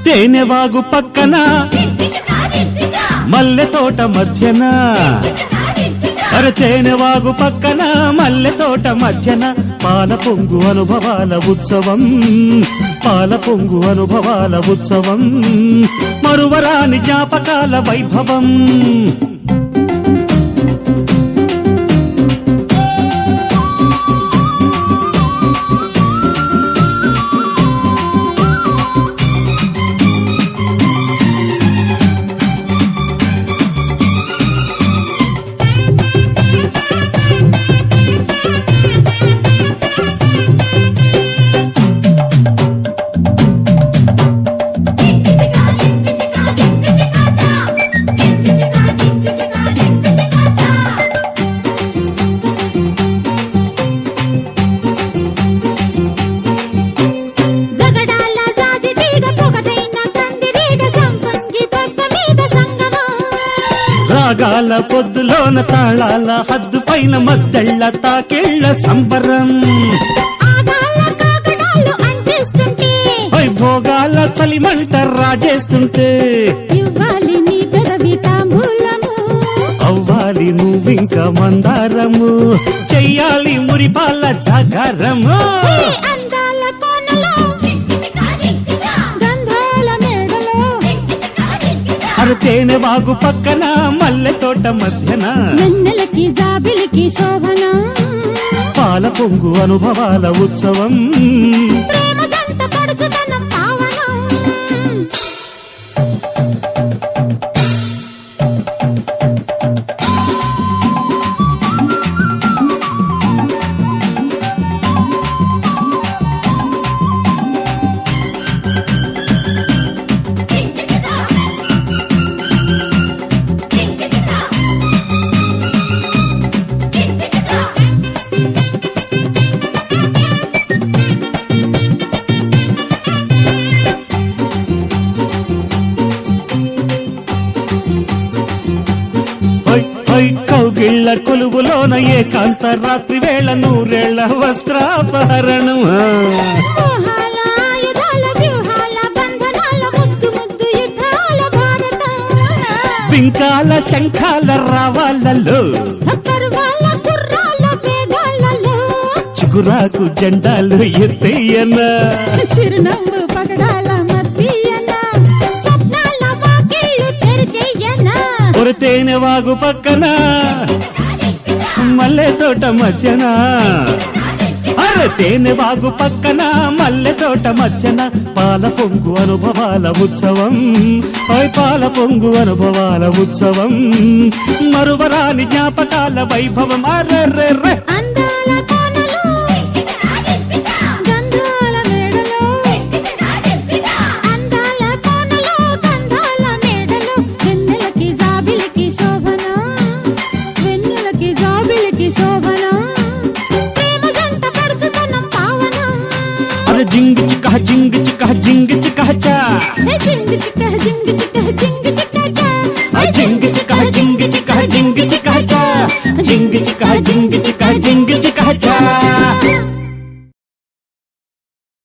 తేనెవాగు పక్కన మల్లె తోట మధ్యన అరే తేనెవాగు పక్కన మల్లె తోట మధ్యన పాల పొంగు అనుభవాల ఉత్సవం పాల పొంగు అనుభవాల ఉత్సవం మరువరాని జ్ఞాపకాల వైభవం రాగాల పొద్దులోన తాళాల హద్దు పైన మద్దెళ్ళ తాకెళ్ళ సంబరం భోగాల చలిమంట రాజేస్తుంటే ఇవ్వాలి నీ పెదవి తాంబూలము అవ్వాలి నువ్వింక మందారము చెయ్యాలి మురిపాల జాగారము అందాల కోనలో గంధాల మేడలో తేనెవాగు పక్కన మల్లె తోట మధ్యన వెన్నెలకి జాబిలికి శోభన పాల పొంగు అనుభవాల ఉత్సవం ప్రేమ జంట పడుచుదనం పావనం కౌగిళ్ళ కొలువులోన ఏకాంత రాత్రి వేళ నూరేళ్ల వస్త్రాపహరణం మోహాల ఆయుధాల వ్యూహాల బంధనాల ముద్దు ముద్దు యుద్ధాల భారతం పింకాల శంఖాల రావాలలో పర్వాల కుర్రాల వేగాలలో చిగురాకు జెండాలు ఎత్తయ్యన చిరునవ్వు పగడాల మధ్యన స్వప్నాల వాకిళ్ళు తెరిచెయ్యన తేనెవాగు పక్కన మల్లె తోట మధ్యన అరే తేనెవాగు పక్కన మల్లె తోట మధ్యన పాల పొంగు అనుభవాల ఉత్సవం పాల పొంగు అనుభవాల ఉత్సవం మరువరాని జ్ఞాపకాల వైభవం అర్రెర్రె అందాల కోనలో గంధాల మేడలో అందాల కోనలో గంధాల మేడలో వెన్నెలకి జాబిలికి శోభన వెన్నెలకి జాబిలికి శోభన ప్రేమ జంట పడుచుదనం పావనం అరే జింగి చిక్క జింగి చిక్క జింగి చిక్క చా జింగి చిక్క జింగి చిక్క జింగి చిక్క చా జింగి చిక్క జింగి చిక్క జింగి చిక్క చా జింగి చిక్క జింగి చిక్క జింగి చిక్క చా